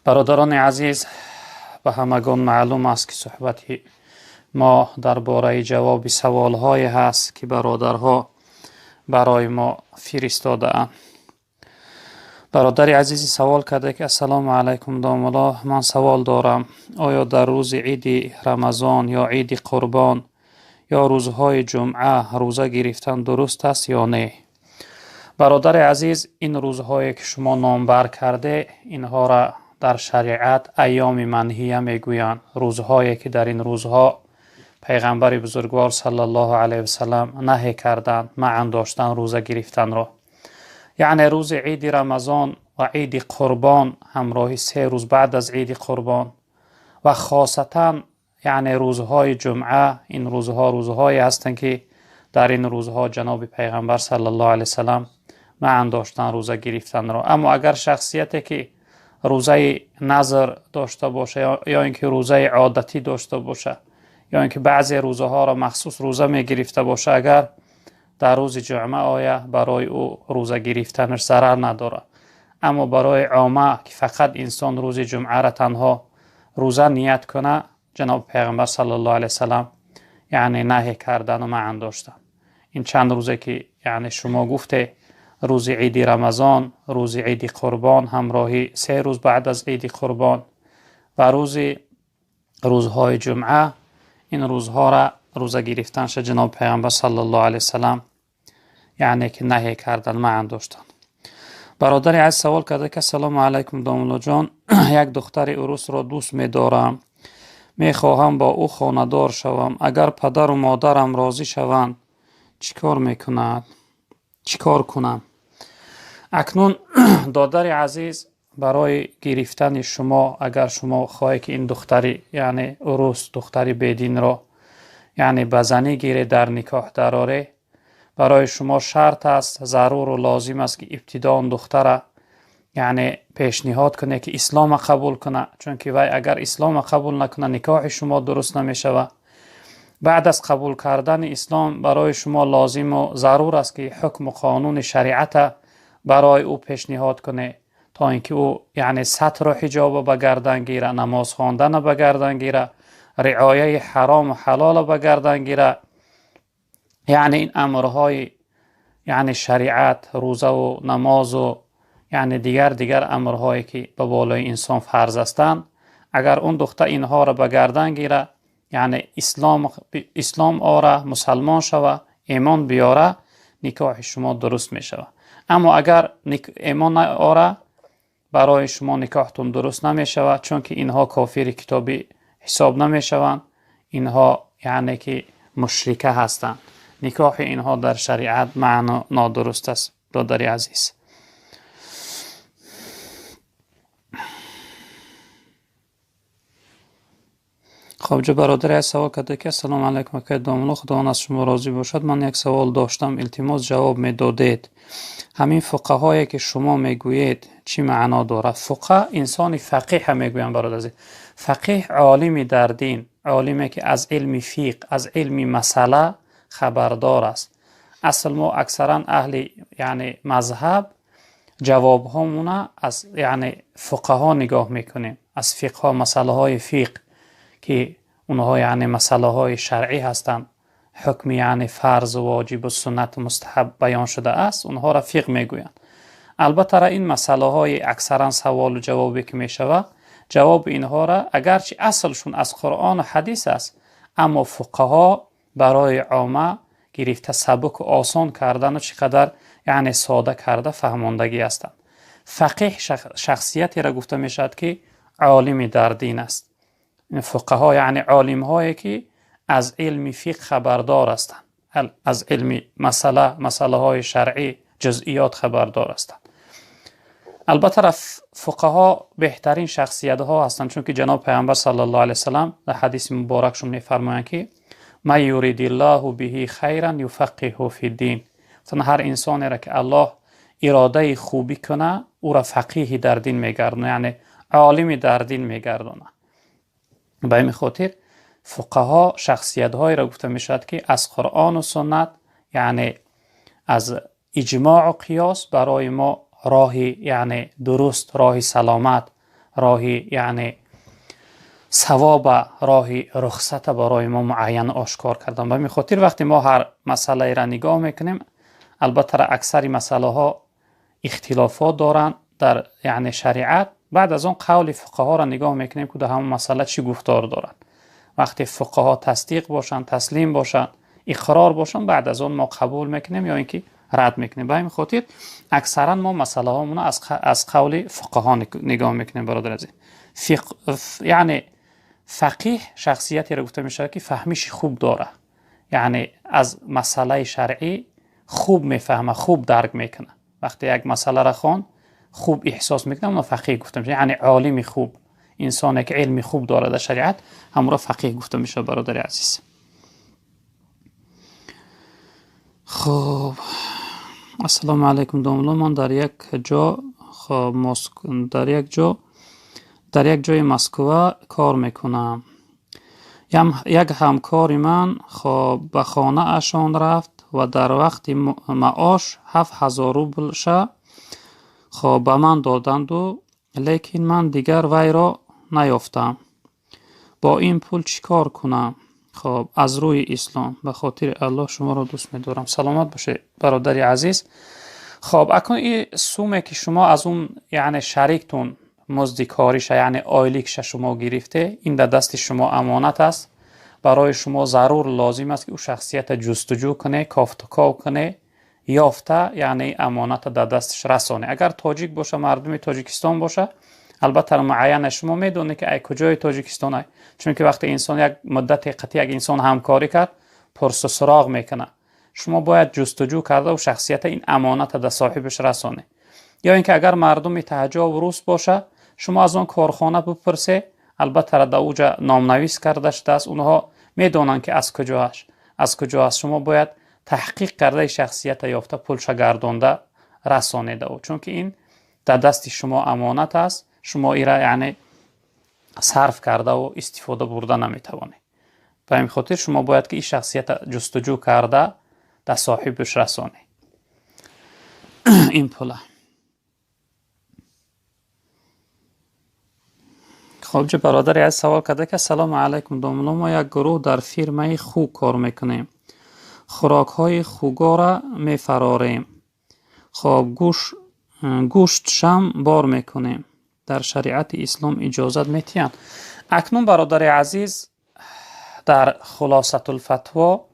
برادران عزیز، به همگان معلوم است که صحبت ما درباره جواب سوال‌های هست که برادرها برای ما فرستاده اند. برادر عزیزی سوال کرده که السلام علیکم دام الله، من سوال دارم، آیا در روز عید رمضان یا عید قربان یا روزهای جمعه روزه گرفتن درست است یا نه؟ برادر عزیز، این روزهایی که شما نامبر کرده اینها را در شریعت ایام منهیه میگویند، روزهایی که در این روزها پیغمبر بزرگوار صلی الله علیه و سلم نهی کردند معن داشتن روزه گرفتن را. یعنی روز عید رمضان و عید قربان همراهی 3 روز بعد از عید قربان و خاصتا یعنی روزهای جمعه، این روزهایی هستند که در این روزها جناب پیغمبر صلی الله علیه و سلم معن داشتن روزه گرفتن را. اما اگر شخصیتی که روزه نظر داشته باشه یا اینکه روزه عادتی داشته باشه یا اینکه بعضی روزها را مخصوص روزه می گرفته باشه، اگر در روز جمعه آیا برای او روزه گرفتنش ضرر نداره. اما برای عامه که فقط انسان روز جمعه را تنها روزه نیت کنه، جناب پیغمبر صلی الله علیه وسلم یعنی نهی کردن و معن داشتن. این چند روزه که یعنی شما گفته روز عید رمضان، روز عید قربان همراهی 3 روز بعد از عید قربان و روزهای جمعه، این روزها را روزه گرفتنش جناب پیغمبر صلی الله علیه وسلم یعنی که نهی کردن معن داشتن. برادر عزیز سوال کرده که السلام علیکم دام الله جان، یک دختر عروس را دوست می دارم، می خواهم با او خانه‌دار شوم، اگر پدر و مادرم راضی شوند چیکار کنم؟ اکنون دادر عزیز، برای گرفتن شما اگر شما خواهی که این دختری یعنی عروس دختری بدین را یعنی بزنی گیره در نکاح دراره، برای شما شرط است، ضرور و لازم است که ابتدا اون دختره یعنی پیشنهاد کنه که اسلام قبول کنه، چون که وای اگر اسلام قبول نکنه نکاح شما درست نمیشه. بعد از قبول کردن اسلام برای شما لازم و ضرور است که حکم و قانون شریعت برای او پیشنهاد کنه تا اینکه او یعنی ستر و حجاب به گردن گیره، نماز خواندن به گردن گیره، رعایه حرام و حلال به گردن گیره. یعنی این امرهای یعنی شریعت، روزه و نماز و یعنی دیگر امرهایی که به بالای انسان فرض هستند، اگر اون دختر اینها را به گردن گیره یعنی اسلام آره، مسلمان شوه، ایمان بیاره، نکاح شما درست می شود. اما اگر ایمان آره، برای شما نکاحتون درست نمی شود، چون که اینها کافر کتابی حساب نمی شوند، اینها یعنی که مشرکه هستند، نکاح اینها در شریعت معنا نادرست است. دادری عزیز، خب جو برادر از سوال کرده که السلام علیکم که دام الله، خداوند از شما راضی باشد. من یک سوال داشتم، التماس جواب می دادید. همین فقهایی که شما میگویید چی معنا داره؟ فقه انسان فقیه میگویند برادر عزیز. فقیه عالمی در دین، عالمی که از علم فقه، از علم مسئله خبردار است. اصل ما اکثرا اهل یعنی مذهب جواب هامونه از یعنی فقه ها نگاه میکنیم، از فقه ها، مسئله های فقه که اونها یعنی مسئله های شرعی هستند، حکم یعنی فرض و واجب و سنت و مستحب بیان شده است، اونها را فقه میگویند. البته را این مسئله های اکثرا سوال و جوابی که میشوه، جواب اینها را اگرچه اصلشون از قرآن و حدیث است، اما فقها برای عامه گرفته سبک و آسان کردن و چقدر یعنی ساده کرده فهماندگی هستند. فقیه شخصیتی را گفته میشد که عالمی در دین است. این فقها یعنی عالم هایی که از علم فقه خبردار هستند، از علم مسئله های شرعی جزئیات خبردار هستند. البته فقها بهترین شخصیت ها هستند، چون که جناب پیامبر صلی الله علیه وسلم در حدیث مبارکشون میفرمایند که ما یرید الله به خیرا یفقهه فی الدین. مثلا هر انسانی را که الله اراده خوبی کنه او را فقیه در دین میگردونه، یعنی عالمی در دین میگردونه. به این خاطر فقها شخصیت هایی را گفته میشد که از قرآن و سنت یعنی از اجماع و قیاس برای ما راهی یعنی درست، راه سلامت، راهی یعنی ثواب، راهی رخصت برای ما معین آشکار کردن. به همین خاطر وقتی ما هر مسئله را نگاه میکنیم، البته اکثر مسئله ها اختلافات دارن در یعنی شریعت، بعد از اون قول فقها را نگاه میکنیم که در همون مسئله چی گفتار دارن. وقتی فقها تصدیق باشن، تسلیم باشن، اقرار باشن، بعد از اون ما قبول میکنیم یا اینکه رد میکنیم. به همین خاطر اکثرا ما مسئله هامون از قول فقها نگاه میکنیم. برادر عزیز، یعنی فقیه شخصیتی را گفته میشه که فهمیش خوب داره، یعنی از مسئله شرعی خوب میفهمه، خوب درک میکنه. وقتی یک مسئله را خوان خوب احساس میکنه، اون فقیه گفته میشه. یعنی عالم خوب، انسان که علم خوب داره در شریعت، همون فقیه گفته میشه. برادر عزیز، خب السلام علیکم دوملو، من در یک جای مسکو کار میکنم. یک همکار من به خانه اشان رفت و در وقت معاش 7000 روبل به من دادند لیکن من دیگر وی را نیافتم. با این پول چیکار کنم؟ خب از روی اسلام، به خاطر الله شما را دوست می‌دارم. سلامت باشه برادر عزیز. خب اکنون این سومه که شما از اون یعنی شریکتون مزدکاریش یعنی آیلیکش شما گرفته، این در دست شما امانت است. برای شما ضرور لازم است که او شخصیت جستجو کنه، کافتکاو کنه، یافته یعنی امانت در دستش رسانه. اگر تاجیک باشه، مردم تاجیکستان باشه، البته معین شما میدونه که ای کجای تاجیکستان ای، چون که وقتی انسان یک مدت قطعی یک انسان همکاری کرد، پرس و سراغ میکنه. شما باید جستجو کرده و شخصیت این امانت در صاحبش رسانه. یا اینکه اگر مردم تهجا و روس باشه، شما از اون کارخانه بپرسه، البته در اوجا نامنویس کرده شده است، اونها میدونن که از کجا است. شما باید تحقیق کرده شخصیت یافته پولش گردونده رسانیده او، چون که این در دست شما امانت است. شما ایرا یعنی صرف کرده و استفاده برده نمیتوانید. به همین خاطر شما باید که این شخصیت جستجو کرده در صاحبش رسانید این پوله. خب چه برادری از سوال کرده که سلام علیکم دوملو، ما یک گروه در فیرمه خوک کار میکنیم، خوراک های خوگا را میفراریم. خب گوشت شم بار میکنیم، در شریعت اسلام اجازت میتین؟ اکنون برادر عزیز در خلاصه الفتوا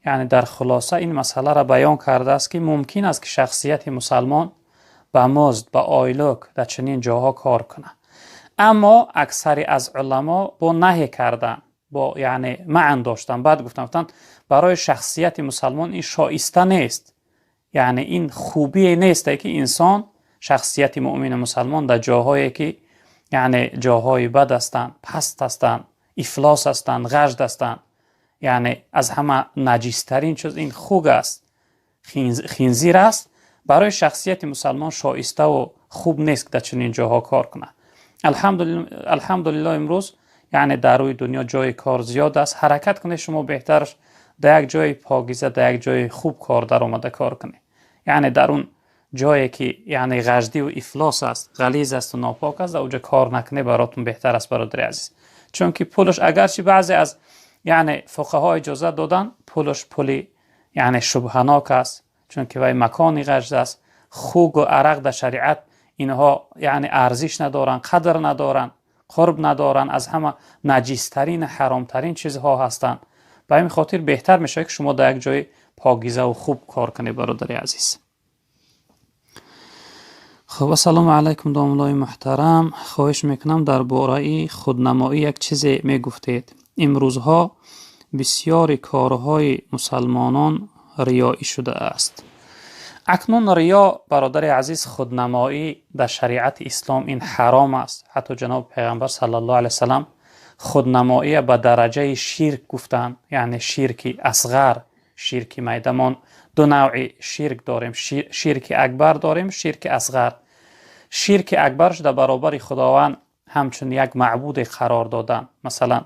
یعنی در خلاصه این مسئله را بیان کرده است که ممکن است که شخصیت مسلمان به مزد، به آیلوک در چنین جاها کار کنه، اما اکثری از علما با نهی کردن، با یعنی معنی داشتن، بعد گفتن برای شخصیت مسلمان این شایسته نیست، یعنی این خوبی نیست که انسان شخصیت مؤمن مسلمان در جاهایی که یعنی جاهای بد هستند، پست هستند، افلاس هستند، غژد هستند، یعنی از همه نجیسترین چیز این خوگ است، خنزیر است، برای شخصیت مسلمان شایسته و خوب نیست که در چنین جاها کار کنه. الحمدلله امروز یعنی در روی دنیا جای کار زیاد است، حرکت کنه شما بهترش در یک جای پاکیزه، در یک جای خوب کار در اومده کار کنه. یعنی در اون جایی که یعنی غژدی و افلاس است، غلیظ است و ناپاک است، اونجا کار نکنه براتون بهتر است برادر عزیز. چون که پولش اگرچه بعضی از یعنی فقها اجازه دادن، پولش پولی یعنی شبهناک است، چون که وای مکانی غژد است. خوگ و عرق در شریعت اینها یعنی ارزش ندارن، قدر ندارن، قرب ندارن، از همه نجیسترین حرامترین چیزها هستند. به همین خاطر بهتر میشه که شما در یک جای پاکیزه و خوب کار کنی برادر عزیز. خب السلام علیکم دوملای محترم، خواهش میکنم در باره خودنمایی یک چیزی میگفتید. امروزها بسیاری کارهای مسلمانان ریایی شده است. اکنون ریا برادر عزیز، خودنمایی در شریعت اسلام این حرام است. حتی جناب پیغمبر صلی الله علیه وسلم خودنمایی به درجه شرک گفتن، یعنی شرک اصغر، شرک میدمان. دو نوع شرک داریم، شرک اکبر داریم، شرک اصغر. شرک اکبرش در برابر خداوند همچون یک معبود قرار دادن، مثلا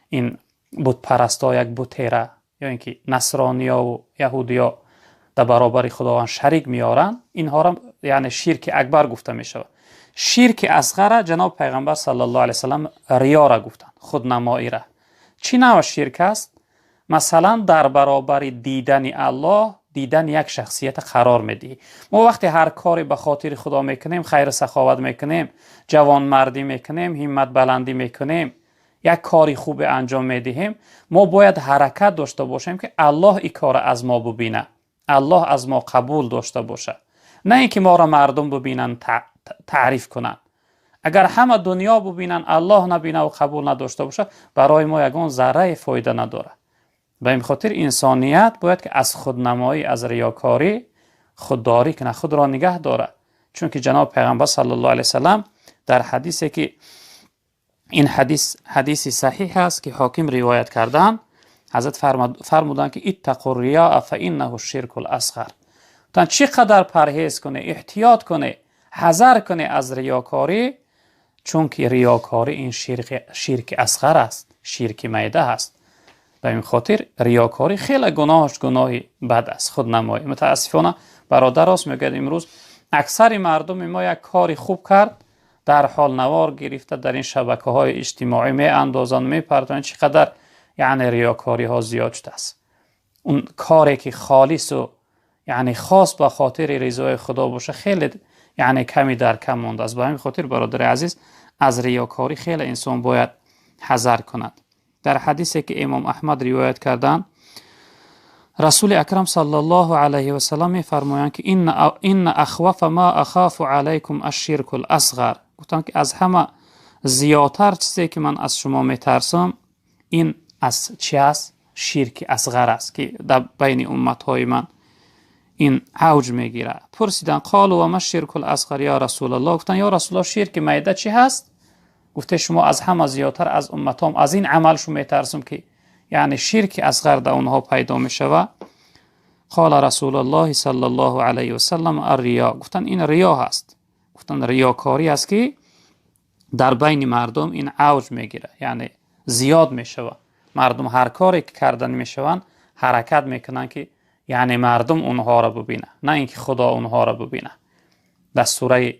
این بت پرستا یک بتیره، یا اینکه نصرانیا و یهودیا در برابر خداوند شریک میارن، اینها را یعنی شرک اکبر گفته می شود. شرک اصغر جناب پیغمبر صلی الله علیه وسلم ریا را گفتند، خودنمایی را. چی نوع شرک است؟ مثلا در برابر دیدن الله، دیدن یک شخصیت قرار میدهی. ما وقتی هر کاری به خاطر خدا میکنیم، خیر سخاوت میکنیم، جوان مردی میکنیم، همت بلندی میکنیم، یک کاری خوب انجام میدهیم، ما باید حرکت داشته باشیم که الله این کار از ما ببینه، الله از ما قبول داشته باشه، نه اینکه ما را مردم ببینن تعریف کنن. اگر همه دنیا ببینن الله نبینه و قبول نداشته باشه، برای ما یگان ذره فایده نداره. به این خاطر انسانیت باید که از خودنمایی، از ریاکاری خودداری کنه، خود را نگه داره. چون که جناب پیغمبر صلی الله علیه وسلم در حدیثی که این حدیثی صحیح است که حاکم روایت کردن، حضرت فرمودند که اتقوا الریا فانه الشرک الاصغر. تن چقدر پرهیز کنه، احتیاط کنه، حذر کنه از ریاکاری، چون که ریاکاری این شرک اصغر است، شرک میده است. به این خاطر ریاکاری خیلی گناهی بد است، خودنمایی. متاسفانه برادر راست میگه امروز اکثر مردم ما یک کاری خوب کرد، در حال نوار گرفته در این شبکه های اجتماعی می اندازن، می پرتن. چقدر یعنی ریاکاری ها زیاد شده است. اون کاری که خالص و یعنی خاص به خاطر رضای خدا باشه خیلی یعنی کمی در کم مونده است. به همین خاطر برادر عزیز از ریاکاری خیلی انسان باید حذر کند. در حدیثی که امام احمد روایت کردن، رسول اکرم صلی الله علیه و سلم می‌فرمایند که این اخوف ما اخاف علیکم الشرک الاصغر. گفتن که از همه زیادتر چیزی که من از شما میترسم این از چی است؟ شرک اصغر است که در بین امت‌های من این اوج میگیره. پرسیدن قالوا و ما الشرک الاصغر یا رسول الله؟ گفتن یا رسول الله شرک میده چی هست؟ گفته شما از همه زیادتر از امتام از این عملشو میترسم که یعنی شرک اصغر در اونها پیدا میشوه. قال رسول الله صلی الله علیه و سلم الریا. گفتن این ریا هست. گفتن ریاکاری است که در بین مردم این اوج میگیره، یعنی زیاد میشوه. مردم هر کاری که کردن میشوند حرکت میکنن که یعنی مردم اونها را ببینه، نه اینکه خدا اونها را ببینه. در سوره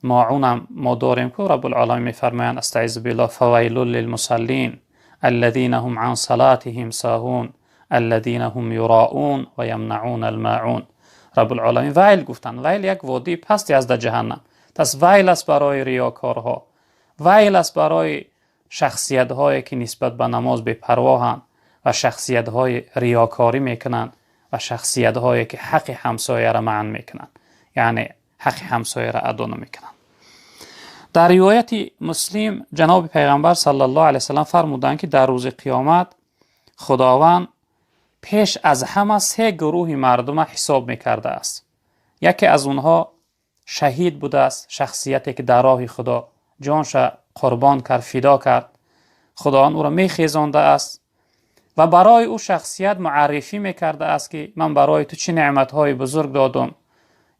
ماعون هم ما داریم که رب العالمین میفرمایند استعیذ بالله فویل للمصلین الذين هم عن صلاتهم ساهون الذين هم یراؤون و یمنعون الماعون. رب العالمین ویل گفتن. ویل یک وادی پستی از در جهنم. پس ویل است برای ریاکارها، ویل است برای شخصیت هایی که نسبت به نماز بی‌پرواهند و شخصیت های ریاکاری میکنند و شخصیت هایی که حق همسایه را منع میکنند، یعنی حق همسایه را ادا نمیکنند. در روایت مسلم جناب پیغمبر صلی الله علیه وسلم فرمودند که در روز قیامت خداوند پیش از همه 3 گروه مردم حساب میکرده است. یکی از اونها شهید بوده است، شخصیتی که در راه خدا جانش قربان کرد، فدا کرد، خداوند او را میخیزانده است و برای او شخصیت معرفی میکرده است که من برای تو چه نعمتهای بزرگ دادم،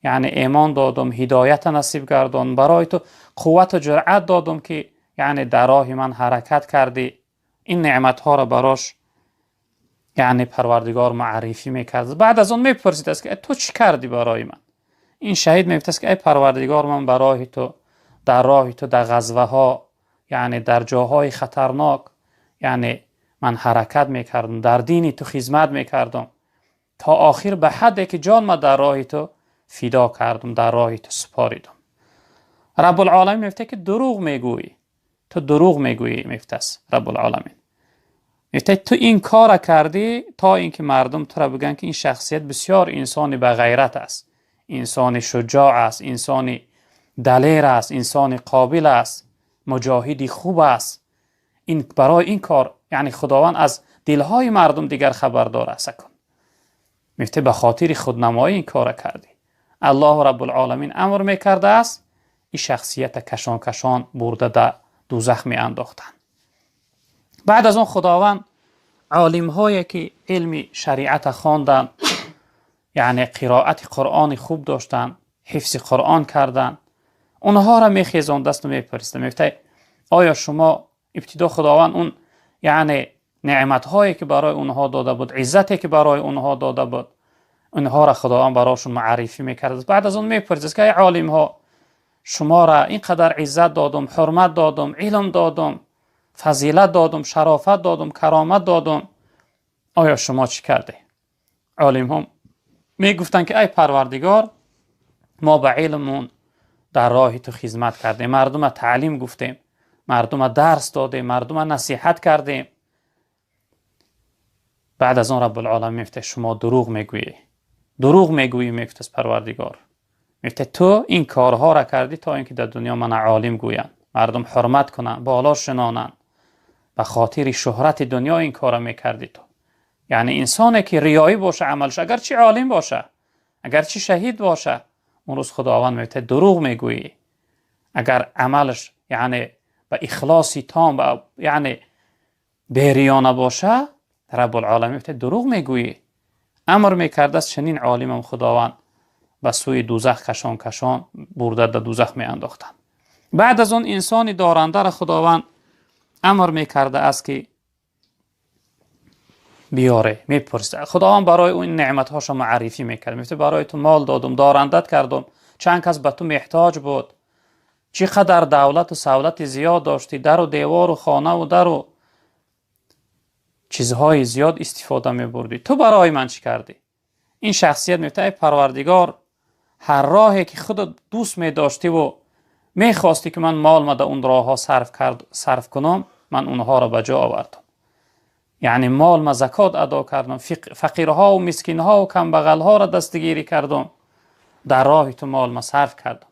یعنی ایمان دادم، هدایت نصیب کردم، برای تو قوت و جرأت دادم که یعنی در راه من حرکت کردی. این نعمتها را براش یعنی پروردگار معرفی میکرد. بعد از اون میپرسید است که تو چی کردی برای من؟ این شهید میگفت است که ای پروردگار من برای تو در راه تو در غزوه ها یعنی در جاهای خطرناک یعنی من حرکت میکردم، در دین تو خدمت میکردم تا آخر به حدی که جان ما در راه تو فدا کردم، در راه تو سپاریدم. رب العالمین میگفت که دروغ میگویی، تو دروغ میگویی. میگفت است رب العالمین میگفت تو این کار کردی تا اینکه مردم تو را بگن که این شخصیت بسیار انسانی با غیرت است، انسانی شجاع است، انسانی دلیر است، انسانی قابل است، مجاهدی خوب است. این برای این کار یعنی خداوند از دلهای مردم دیگر خبردار است. میگفت به خاطر خودنمایی این کار کردی. الله رب العالمین امر میکرده است این شخصیت کشان کشان برده در دوزخ می انداختن. بعد از اون خداوند عالم هایی که علم شریعت خواندن، یعنی قرائت قرآن خوب داشتن، حفظ قرآن کردن، اونها را میخیزاند است و میپرسید. میگفت آیا شما ابتدا خداوند اون یعنی نعمت هایی که برای اونها داده بود، عزتی که برای اونها داده بود، اونها را خداوند براشون معرفی میکرد. بعد از اون میپرسید که ای عالم ها شما را اینقدر عزت دادم، حرمت دادم، علم دادم، فضیلت دادم، شرافت دادم، کرامت دادم، آیا شما چی کرده؟ عالم هم می گفتن که ای پروردگار، ما به علممون در راه تو خدمت کردیم، مردم تعلیم گفتیم، مردم درس دادیم، مردم نصیحت کردیم. بعد از اون رب العالمین میفته شما دروغ میگویی. دروغ میگویی میفته پروردگار. میفته تو این کارها را کردی تا اینکه در دنیا من عالم گوین، مردم حرمت کنن، بالا شنانن. به خاطر شهرت دنیا این کارا میکردی تو. یعنی انسانی که ریایی باشه عملش، اگرچه عالم باشه، اگرچه شهید باشه، اون روز خداوند میفته دروغ میگویی. اگر عملش یعنی به اخلاصی تام، یعنی بریانه باشه، رب العالمین میفته دروغ میگویی. امر میکرده است چنین عالمم خداوند به سوی دوزخ کشان برده در دوزخ میانداختن. بعد از اون انسانی دارنده را خداوند امر میکرده است که بیاره. میپرسه خداوند برای اون نعمت هاش معرفی میکرد. میفته برای تو مال دادم، دارندت کردم، چند کس به تو محتاج بود، چقدر دولت و سهولت زیاد داشتی، در و دیوار و خانه و در و چیزهای زیاد استفاده میبردی، تو برای من چی کردی؟ این شخصیت میفته ای پروردگار، هر راهی که خودت دوست میداشتی و میخواستی که من مال ما در اون راه ها صرف کنم، من اونها را به جا آوردم. یعنی مال ما زکات ادا کردم، فقیرها و مسکینها و کمبغلها را دستگیری کردم، در راه تو مال ما صرف کردم.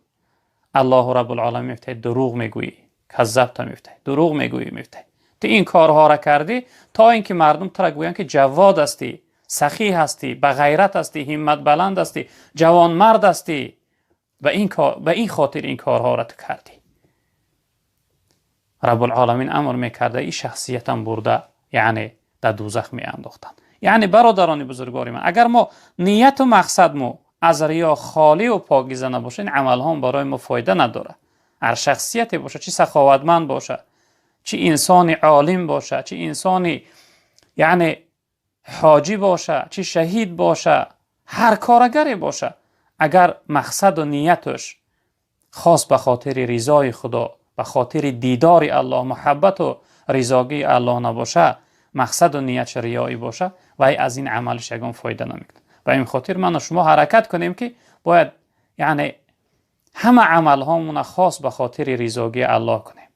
الله رب العالمین میفته دروغ میگویی، کذبت میفته دروغ میگویی، میفته تو این کارها را کردی تا اینکه مردم تو را گویند که جواد هستی، سخی هستی، به غیرت هستی، همت بلند هستی، جوان مرد هستی. به این خاطر این کارها را تو کردی. رب العالمین امر میکرده این شخصیتم برده یعنی در دوزخ میانداختن. یعنی برادران بزرگوار من، اگر ما نیت و مقصد ما از ریا خالی و پاکیزه نباشه، این عمل هم برای ما فایده نداره. هر شخصیتی باشه، چه سخاوتمند باشه، چه انسانی عالم باشه، چه انسانی یعنی حاجی باشه، چه شهید باشه، هر کارگری باشه، اگر مقصد و نیتش خاص به خاطر رضای خدا، به خاطر دیدار الله، محبت و رضاگی الله نباشه، مقصد و نیت ریایی باشه، و از این عملش یگان فایده نمیکنه. و این خاطر من و شما حرکت کنیم که باید یعنی همه عمل هامون خاص به خاطر رضاگی الله کنیم،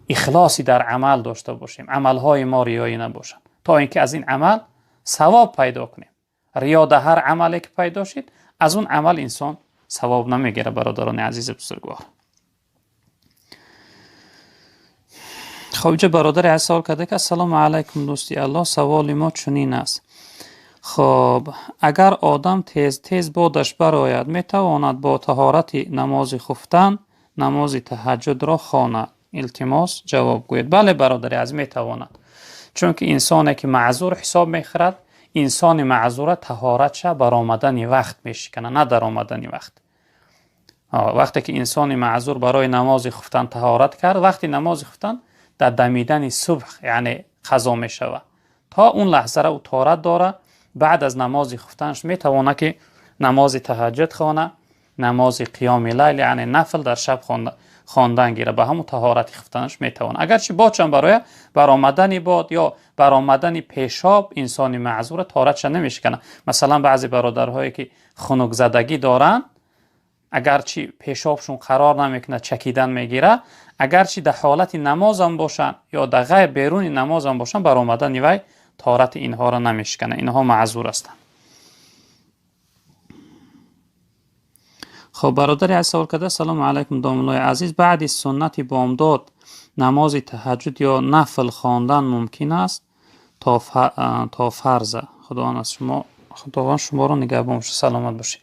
اخلاصی در عمل داشته باشیم، عمل های ما ریایی نباشن، تا اینکه از این عمل ثواب پیدا کنیم. ریا در هر عملی که پیدا شد، از اون عمل انسان ثواب نمیگیره. برادران عزیز بزرگوار، خب اینجا برادر عزیز سوال کرده که السلام علیکم دوستی الله، سوال ما چنین است. خب اگر آدم تیز بادش برآید، میتواند با طهارت نماز خفتن نماز تهجد را خواند؟ التماس جواب گوید. بله برادر عزیز میتواند، چون که انسانی که معذور حساب میخورد، انسان معذور طهارتش برآمدن وقت میشکنه، نه در آمدن وقت. وقتی که انسان معذور برای نماز خفتن طهارت کرد، وقتی نماز خفتن در دمیدن صبح یعنی قضا می شود، تا اون لحظه را او طهارت داره. بعد از نماز خفتنش میتونه که نماز تهجد خوانه، نماز قیام لیل یعنی نفل در شب خواندن گیره، به همون طهارت خفتنش میتونه. اگرچه باچم برای برآمدن باد یا برآمدن پیشاب انسانی معذور طهارتش نمیشکنه. مثلا بعضی برادرهایی که خنک زدگی دارن، اگرچه پیشابشون قرار نمیکنه چکیدن میگیره، اگرچه در حالت نماز هم باشن یا در غیر بیرون نماز هم باشن، برآمدن وی طهارت اینها را نمیشکنه، اینها معذور هستند. خب برادر عزیز سوال کرده سلام علیکم داملای عزیز، بعد از سنت بامداد نماز تهجد یا نفل خواندن ممکن است تا فرض؟ خداوند شما رو نگهبان باشه، سلامت باشه.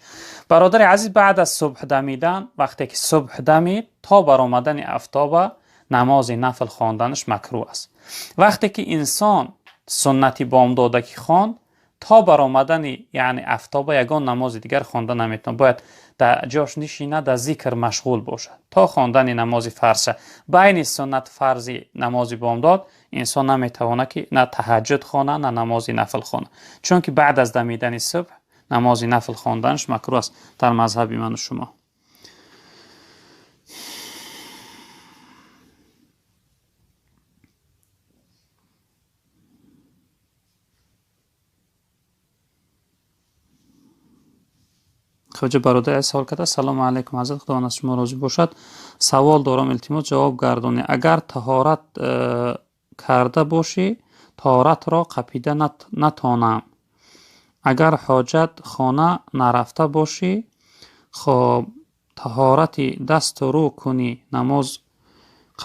برادر عزیز بعد از صبح دمیدن، وقتی که صبح دمید تا برآمدن آفتاب، نماز نفل خواندنش مکروه است. وقتی که انسان سنتی بامدادکی خواند تا برآمدن یعنی آفتاب، یگان نماز دیگر خوانده نمیتونه، باید در جاش نشینه، در ذکر مشغول باشه تا خواندن نماز فرض. بین سنت فرضی نماز بامداد انسان نمیتونه که نه تهجد خوانه نه نماز نفل خوانه، چون که بعد از دمیدن صبح نماز نفل خواندنش مکروه است در مذهب من و شما. خواجه برادر سوال کرده سلام علیکم حضرت خدا از شما راضی باشد. سوال دارم التماس جواب گردونی. اگر طهارت کرده باشی طهارت را قپیده نتانم. اگر حاجت خانه نرفته باشی خب طهارت دست رو کنی نماز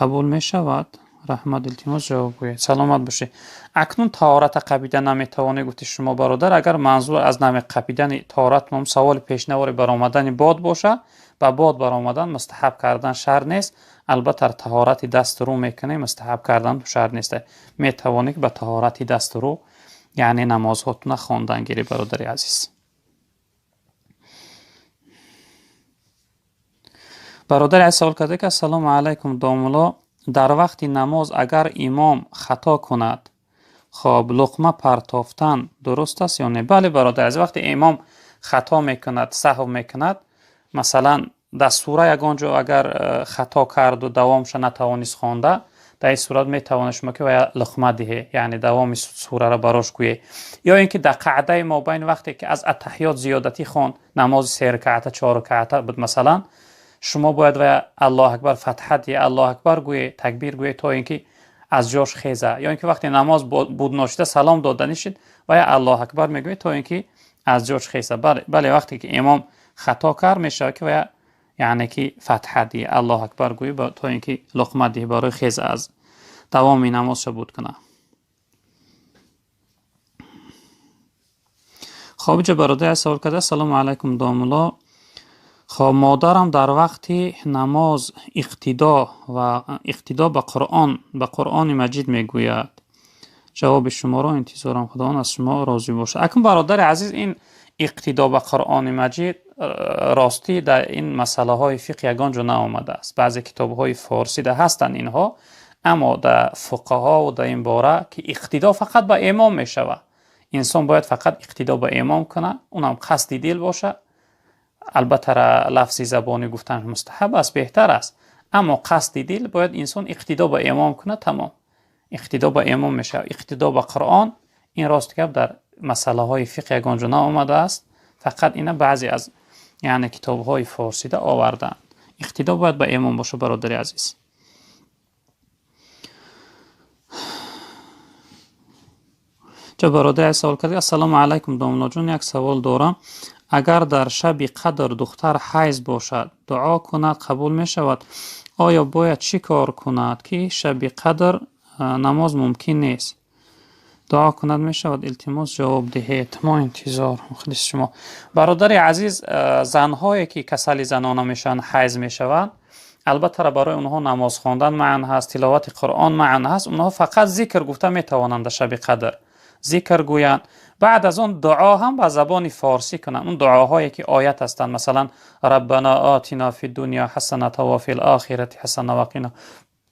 قبول می شود؟ رحمت التماس جواب گویید. سلامت باشی. اکنون طهارت قپیده نمیتوانی گفتی شما برادر. اگر منظور از نمی قپیدن طهارت نام سوال پیشنوار برآمدن باد باشه با باد برآمدن مستحب کردن شرط نیست. البته طهارت دست رو میکنی مستحب کردن تو شرط نیست. میتوانی که به طهارت دست رو یعنی نمازهاتون خواندن گیری برادر عزیز. برادر عزیز سوال کرده که سلام علیکم داملا، در وقت نماز اگر امام خطا کند خب لقمه پرتافتن درست است یا نه؟ بله برادر عزیز، وقتی امام خطا میکند سهو میکند مثلا در سوره یگانجا اگر خطا کرد و دوامش نتوانست خوانده در این صورت میتوانه شما که لقمه دهی یعنی دوام سوره را براش گویی. یا اینکه در قعده ما بین وقتی که از اتحیات زیادتی خوان نماز 3 رکعت 4 رکعت بود مثلا شما باید و الله اکبر فتحت یا الله اکبر گویی تکبیر گویی تا اینکه از جاش خیزه. یا اینکه وقتی نماز بود ناشته سلام دادنی شد و یا الله اکبر میگویی تا اینکه از جاش خیزه. بله وقتی که امام خطا کار میشه که و یعنی که فتحه دی الله اکبر گویی تا اینکه لقمه دی برای خیزه از دوام نماز بود کنه. خب جا برادر سوال کرده سلام علیکم داملا، خب مادرم در وقت نماز اقتدا به قرآن مجید میگوید. جواب شما را انتظارم، خداوند از شما راضی باشه. اکنون برادر عزیز این اقتدا به قرآن مجید راستی در این مسئله های فقه یگانجا نآمده است. بعضی کتاب های فارسی ده هستند اینها، اما در فقها و در این باره که اقتدا فقط به امام می شود. انسان باید فقط اقتدا به امام کنه، اونم قصد دل باشه. البته لفظی زبانی گفتن مستحب است بهتر است، اما قصد دل باید انسان اقتدا به امام کنه. تمام اقتدا به امام میشه. اقتدا به قرآن این راست که در مسئله های فقه یگانجا آمده است، فقط اینا بعضی از یعنی کتاب های فارسی ده آوردن. اقتدا باید به امام باشه برادر عزیز. چه برادر سوال کرده السلام علیکم داملا جون، یک سوال دارم. اگر در شب قدر دختر حیض باشد دعا کند قبول می شود؟ آیا باید چی کار کند که شب قدر نماز ممکن نیست دعا کند می شود؟ التماس جواب دهید. ما انتظار مخلص شما. برادر عزیز، زنهایی که کسل زنانه میشن حیض میشوند البته برای اونها نماز خواندن معنی هست، تلاوت قرآن معنی هست. اونها فقط ذکر گفته میتوانند شب قدر ذکر گویند. بعد از اون دعا هم به زبان فارسی کنند. اون دعاهایی که آیت هستند مثلا ربنا آتنا فی الدنیا حسنه و فی الاخره حسنه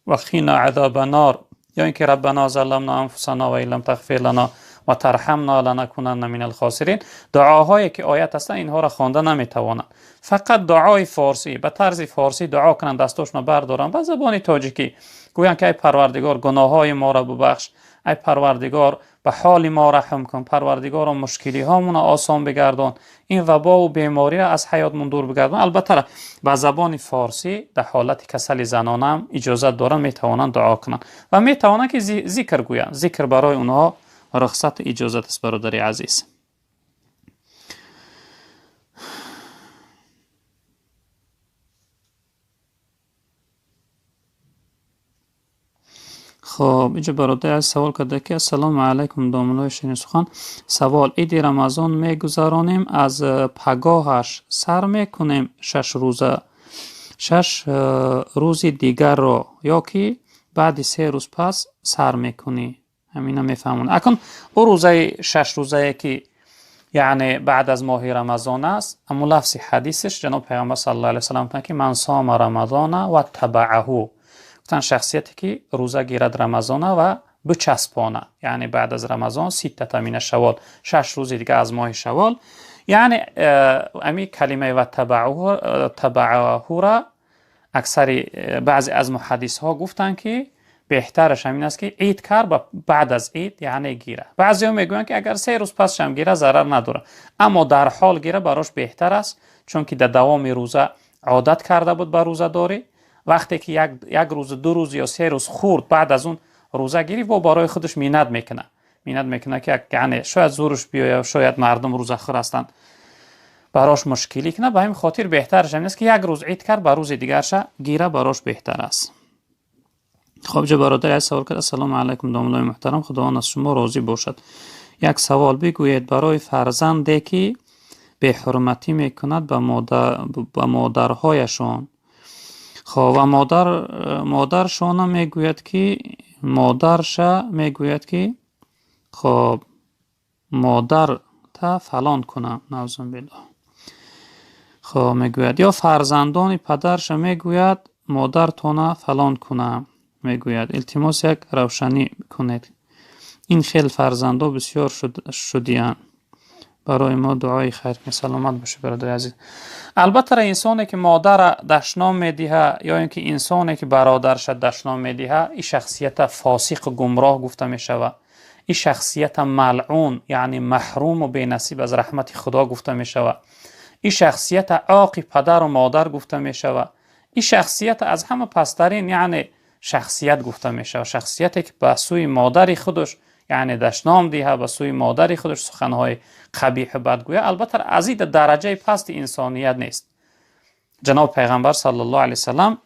و قنا عذاب النار، یا اینکه ربنا ظلمنا انفسنا و ان لم تغفر لنا و ترحمنا لنکونن من الخاسرین. دعاهایی که آیت هستند اینها را خوانده نمیتوانند. فقط دعای فارسی به طرز فارسی دعا کنند، دستاشون بردارن به زبان تاجیکی گویند که ای پروردگار گناههای ما را ببخش، ای پروردگار به حال ما رحم کن، پروردگار مشکلی هامون آسان بگردان، این وبا و بیماری را از حیاتمون دور بگردان. البته به زبان فارسی در حالت کسل زنانه هم اجازه دارن میتوانند دعا کنند و میتوانند که ذکر گویند. ذکر برای اونها رخصت اجازت است برادر عزیز. خب اینجا برادر از سوال کرده که السلام علیکم داملای شیرین سخن. سوال عید رمضان میگذرانیم از پگاهش سر میکنیم 6 روز دیگر رو یا که بعد 3 روز پس سر میکنی؟ همینا میفهمون. اکن او روزه 6 روزه که یعنی بعد از ماه رمضان است، اما لفظ حدیثش جناب پیامبر صلی الله علیه و سلم گفتن که من صام رمضان و تبعه، گفتن شخصیتی که روزه گیرد رمضان و بچسبانه، یعنی بعد از رمضان 6 من شوال 6 روز دیگه از ماه شوال. یعنی امی کلمه و تبعه را اکثر بعضی از محدث ها گفتن که بهترش همین است که عید کار بعد از عید یعنی گیره. بعضی ها میگوین که اگر 3 روز پس هم گیره ضرر نداره، اما در حال گیره براش بهتر است، چون که در دوام روزه عادت کرده بود به روزه داری. وقتی که یک روز 2 روز یا 3 روز خورد، بعد از اون روزه گیری و برای خودش مینت میکنه که یعنی شاید زورش بیاید، شاید مردم روزخور هستند براش مشکلی کنه. به همین خاطر بهترش این است که یک روز عید کرد، به روز دیگرش گیره براش بهتر است. خب چه برادر از سوال کرد: السلام علیکم داملای محترم، خداوند از شما راضی باشد. یک سوال بگویید برای فرزندی که به حرمتی میکند به مادرهایشان، خب و مادرشان میگوید که مادرش میگوید که خب مادر تا فلان کنم، نعوذ بالله، خب میگوید، یا فرزندان پدرش میگوید مادر تونه فلان کنم، میگوید التماس یک روشنی کنید. این خیلی فرزندا بسیار شدیان، برای ما دعای خیر که سلامت باشه برادر عزیز. البته انسانی که مادر دشنام میدهه یا اینکه انسانی که برادرش دشنام میدهه، این شخصیت فاسق و گمراه گفته میشود. این شخصیت ملعون یعنی محروم و بی‌نصیب از رحمت خدا گفته میشود. این شخصیت عاق پدر و مادر گفته میشود. این شخصیت از همه پسترین یعنی شخصیت گفته میشود. شخصیتی که به سوی مادر خودش یعنی دشنام دیه، به سوی مادر خودش سخنهای قبیح بدگویه. البته از این درجه پست انسانیت نیست. جناب پیغمبر صلی الله علیه وسلم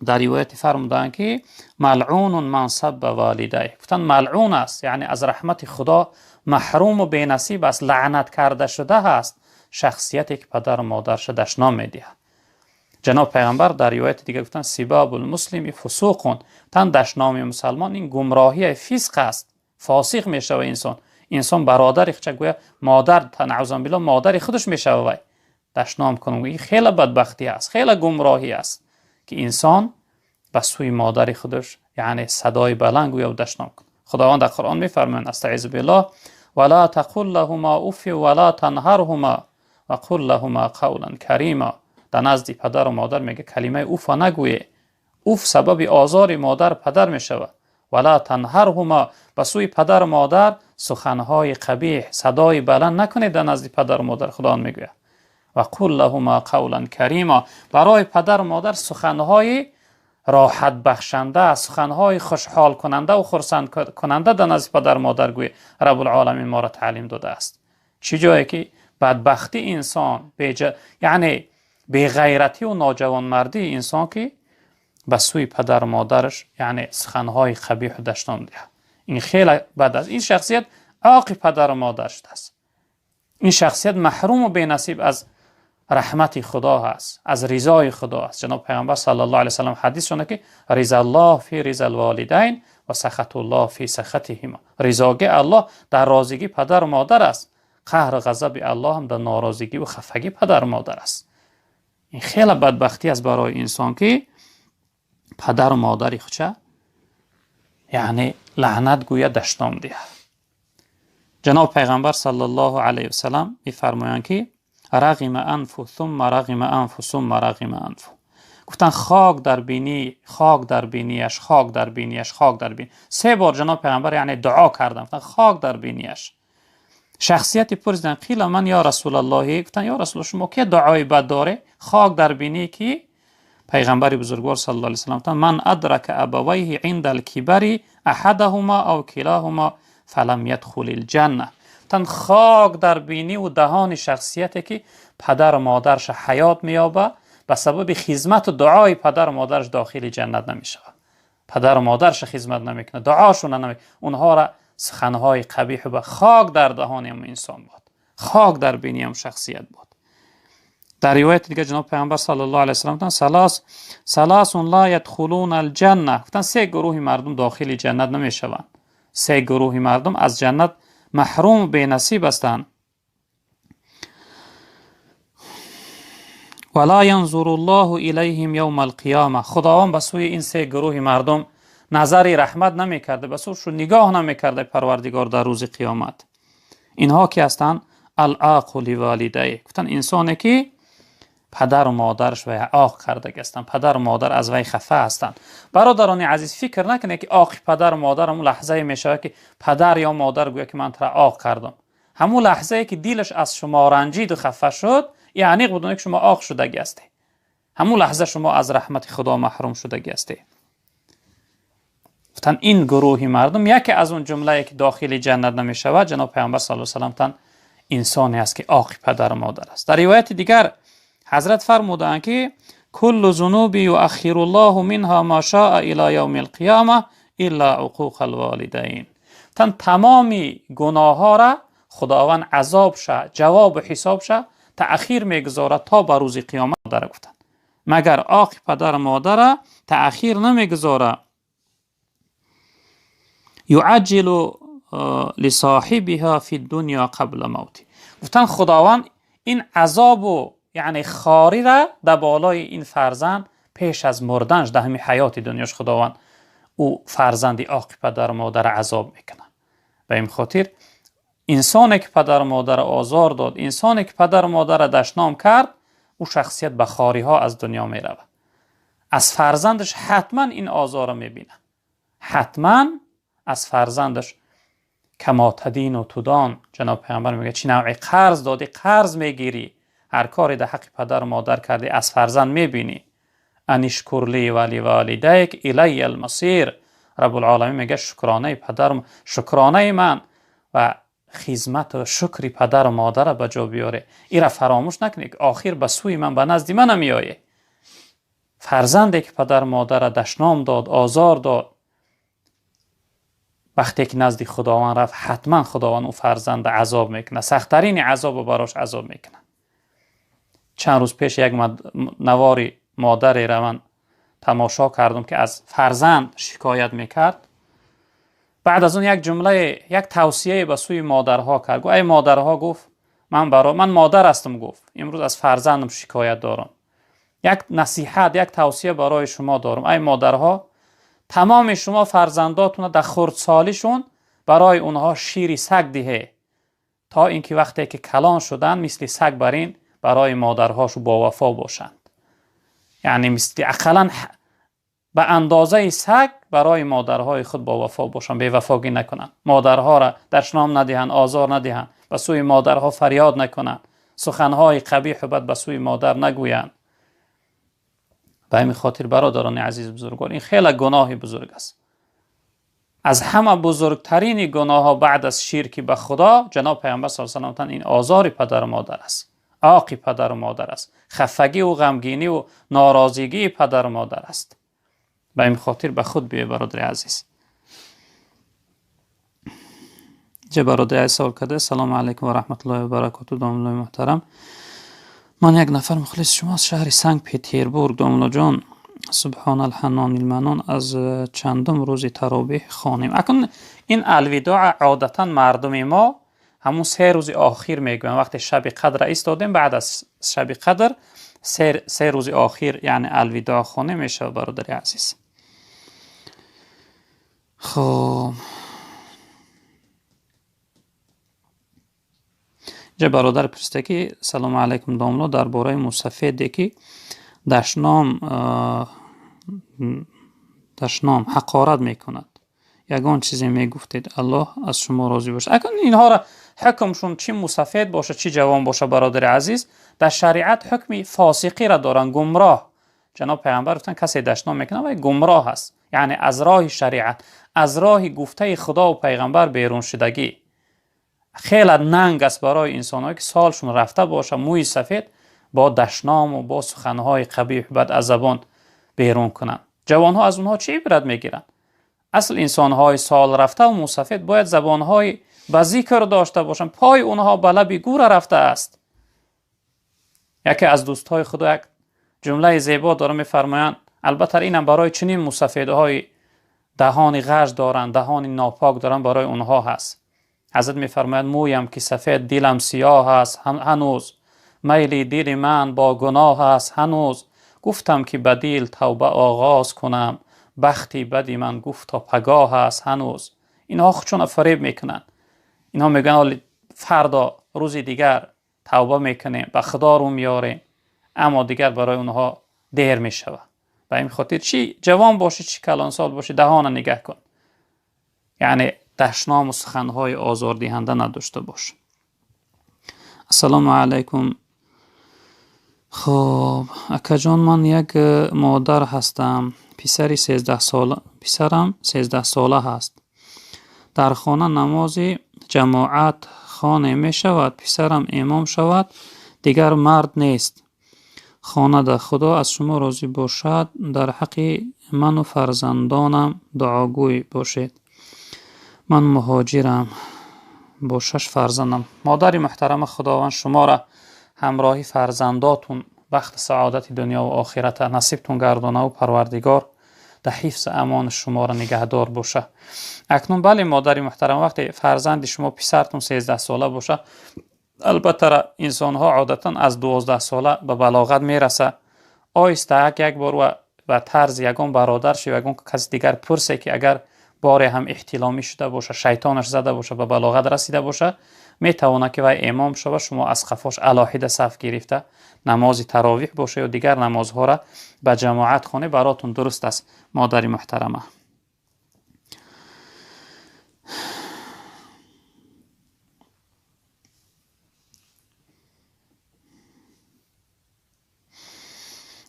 در روایت فرمودند که ملعون من سب والدیه، گفتن ملعون است یعنی از رحمت خدا محروم و بی‌نصیب است، لعنت کرده شده است شخصیتی که پدر و مادرش دشنام میدهد. جناب پیغمبر در روایت دیگه گفتن سباب المسلم فسوق، تن دشنام مسلمان این گمراهی فسق است، فاسق میشه و انسان برادر خودش گویا مادر تنعوذ بالله مادر خودش میشه و دشنام کنه. این خیلی بدبختی است، خیلی گمراهی است که انسان به سوی مادر خودش یعنی صدای بلند گویا و دشنام کنه. خداوند در قرآن میفرماید استعیذ بالله ولا تقل لهما اف ولا تنهرهما وقل لهما قولا کریما. در نزد پدر و مادر میگه کلمه اوف نگویه، اوف سبب آزار مادر پدر میشود. ولا تنهرهما، به سوی پدر و مادر سخنهای قبیح صدای بلند نکنید در نزد پدر و مادر. خداوند میگه و قل لهما قولا کریما، برای پدر و مادر سخنهای راحت بخشنده، سخنهای خوشحال کننده و خرسند کننده در نزد پدر و مادر گوی. رب العالمین ما را تعلیم داده است. چی جایی که بدبختی انسان یعنی بی غیرتی و ناجوانمردی انسان که به سوی پدر و مادرش یعنی سخنهای قبیح و دشنام ده. این خیلی بد است. این شخصیت عاق پدر و مادر شده است. این شخصیت محروم و بی‌نصیب از رحمت خدا هست، از رضای خدا است. جناب پیغمبر صلی الله علیه و سلم حدیث شونه که رضا الله فی رضا الوالدین و سخط الله فی سخطهما. رضاگی الله در راضیگی پدر و مادر است، قهر و غضب الله هم در ناراضگی و خفگی پدر و مادر است. این خیلی بدبختی است برای انسان که پدر و مادری خودش یعنی لعنت گویا دشنام ده. جناب پیغمبر صلی الله علیه و سلم میفرمایند که رغم انف ثم رغم انف ثم رغم انف. گفتن خاک در بینی، خاک در بینیش، خاک در بینیش، خاک در بینی. 3 بار جناب پیغمبر یعنی دعا کردن، گفتن خاک در بینیش. شخصیتی پرسیدن قیل من یا رسول الله، گفتن یا رسول الله شما که دعای بد داره؟ خاک در بینی کی؟ پیغمبر بزرگوار صلی الله علیه و سلم گفتن من ادرک ابویه عند الکبر احدهما او کلاهما فلم يدخل الجنه. گفتن خاک در بینی و دهان شخصیتی که پدر و مادرش حیات میابه، به سبب خدمت و دعای پدر و مادرش داخل جنت نمیشه. پدر و مادرش خدمت نمیکنه، دعاشون نمیکنه، اونها را سخنهای قبیح به خاک در دهان هم انسان بود، خاک در بینی هم شخصیت بود. در روایت دیگه جناب پیغمبر صلی الله علیه و سلم گفتن ثلاث لا يدخلون الجنه. گفتن 3 گروه مردم داخل جنت نمیشوند. 3 گروه مردم از جنت محروم به نصیب هستند. ولا ينظر الله الیهم یوم القیامه. خداوند به سوی این 3 گروه مردم نظر رحمت نمیکرده، به سویشون نگاه نمیکرده پروردگار در روز قیامت. اینها که هستند العاق لوالدیه. گفتن انسانی که پدر و مادرش وی عاق کرده هستند، پدر و مادر از وی خفه هستند. برادران عزیز فکر نکنید که عاق پدر و مادر همون لحظه میشه که پدر یا مادر گویا که من تو را عاق کردم. همون لحظه که دلش از شما رنجید و خفه شد، یعنی بدون که شما عاق شدگی هستی. همون لحظه شما از رحمت خدا محروم شدگی هستی. گفتن این گروهی مردم یکی از اون جمله که داخل جنت نمی شود، جناب پیامبر صلی الله علیه و سلم انسانی است که عاق پدر و مادر است. در روایت دیگر حضرت فرمودند که کل ذنوب یؤخر الله منها ما شاء الی یوم القیامه الا عقوق الوالدین. تمامی گناه ها را خداوند عذاب شه، جواب حساب شه تأخیر میگذارد تا به روز قیامت. در گفتن مگر عاق پدر و مادر را تأخیر نمیگذاره. یعجل لصاحبها فی الدنیا قبل موتی. گفتن خداوند این عذاب و یعنی خاری را در بالای این فرزند پیش از مردنش در همین حیات دنیاش خداوند او فرزندی عاق پدر و مادر عذاب میکنه. به این خاطر انسانی که پدر و مادر آزار داد، انسانی که پدر و مادر دشنام کرد، او شخصیت به خاری ها از دنیا میرود. از فرزندش حتما این آزار میبینه، حتما از فرزندش کما تدین و تدان. جناب پیامبر میگه چی نوعی قرض دادی قرض میگیری، هر کاری در حق پدر و مادر کردی از فرزند میبینی. انشکر لی ولی والدیک الی المصیر. رب العالمین میگه شکرانه پدر، شکرانه من و خدمت و شکری پدر و مادر را به جا بیاره. این را فراموش نکنی که آخر به سوی من، به نزد من میآیه. فرزندی که پدر و مادر را دشنام داد، آزار داد، وقتی که نزد خداوند رفت حتما خداوند او فرزند عذاب میکنه، سخت‌ترین عذاب براش عذاب میکنه. چند روز پیش یک نواری مادری را من تماشا کردم که از فرزند شکایت میکرد. بعد از اون یک جمله، یک توصیه به سوی مادرها کرد. ای مادرها، گفت من مادر هستم، گفت امروز از فرزندم شکایت دارم. یک نصیحت، یک توصیه برای شما دارم. ای مادرها، تمام شما فرزنداتون در خردسالیشون برای اونها شیری سگ دهه، تا اینکه وقتی که کلان شدن مثل سگ برین برای مادرهاشو با وفا باشند. یعنی مثل اقلا به اندازه سگ برای مادرهای خود با وفا باشند، بی وفاگی نکنند، مادرها را دشنام ندهند، آزار ندهند، به سوی مادرها فریاد نکنند، سخنهای قبیح و بد به سوی مادر نگویند. به همین خاطر برادران عزیز بزرگوار، این خیلی گناه بزرگ است. از همه بزرگترین گناه ها بعد از شرک به خدا، جناب پیامبر صلی الله علیه و آله این آزار پدر و مادر است، عاق پدر و مادر است، خفگی و غمگینی و ناراضگی پدر و مادر است. به این خاطر به خود بیای برادر عزیز. جه برادر عزیز سوال کرده: سلام علیکم و رحمت الله و برکاته. داملا محترم، من یک نفر مخلص شما از شهر سنت پترزبورگ. داملا جان، سبحان الحنان المنان از چندم روزی تراویح خوانیم. اکنون این الوداع عادتا مردم ما همون 3 روز آخر میگویم. وقتی شب قدر ایستادیم، بعد از شب قدر 3 روز آخر یعنی الوداع خوانیم میشه برادر عزیز. خب جا برادر پرسته که سلام علیکم داملا، درباره موسفیدی که دشنام حقارت میکند، یگان چیزی میگفتید الله از شما راضی باشه. اکنون اینها را حکمشون چی موسفید باشه چی جوان باشه برادر عزیز، در شریعت حکمی فاسقی را دارن، گمراه. جناب پیامبر گفتن کسی دشنام میکنه و گمراه است، یعنی از راه شریعت، از راه گفته خدا و پیغمبر بیرون شدگی. خیلی ننگ است برای انسان‌هایی که سالشون رفته باشه موی سفید با دشنام و با سخنهای قبیح بد از زبان بیرون کنن. جوانها از اونها چی عبرت میگیرن؟ اصل انسان‌های سال رفته و موسفید باید زبانهای با ذکر داشته باشن، پای اونها به لب گور رفته است. یکی از دوستای خدا یک جمله زیبا داره میفرمایند، البته اینم برای چنین موسفیدهای دهان غژ دارن، دهان ناپاک دارن، برای اونها هست. حضرت میفرماید مویم که سفید دلم سیاه است هنوز، میلی دل من با گناه است هنوز، گفتم که بدیل توبه آغاز کنم، بختی بدی من گفت تا پگاه است هنوز. اینها خودشون فریب میکنن، اینها میگن فردا روز دیگر توبه میکنیم به خدا رو میاریم، اما دیگر برای اونها دیر میشوه. به این خاطر چی جوان باشی چی کلان سال باشی دهان نگه کن، یعنی دشنام و سخنهای آزاردهنده نداشته باش. السلام علیکم خب اکاجان من یک مادر هستم. پسرم 13 ساله هست. در خانه نماز جماعت خوانده می شود. پسرم امام شود، دیگر مرد نیست. خانه در خدا از شما راضی باشد. در حق من و فرزندانم دعاگوی باشید. من مهاجرم با 6 فرزندم. مادر محترم، خداوند شما را همراهی فرزنداتون بخت سعادت دنیا و آخرت نصیبتون گردانه و پروردگار در حفظ امان شما را نگهدار باشه. اکنون بله مادر محترم، وقتی فرزند شما پسرتون 13 ساله باشه، البته انسان ها عادتا از 12 ساله به بلاغت میرسه. آیسته یک بار و طرز یگان برادرش و یگان کسی دیگر پرسه که اگر بار هم احتلامی شده باشه، شیطانش زده باشه، به بلاغت رسیده باشه، میتونه که وای امام شوه، شما از خفاش علاهده صف گرفته نماز تراویح باشه یا دیگر نمازها را به جماعت خونه. براتون درست است مادر محترمه.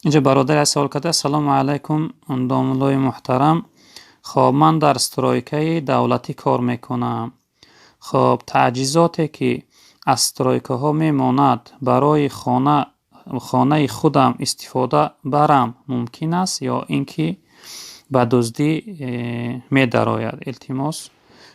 اینجا برادر سوال کرده: سلام علیکم داملای محترم. خب من در استرایکه دولتی کار میکنم. خب تعجیزاتی که از استرایکه ها میماند برای خانه خودم استفاده برم ممکن است یا اینکه به دزدی میدراید؟ التماس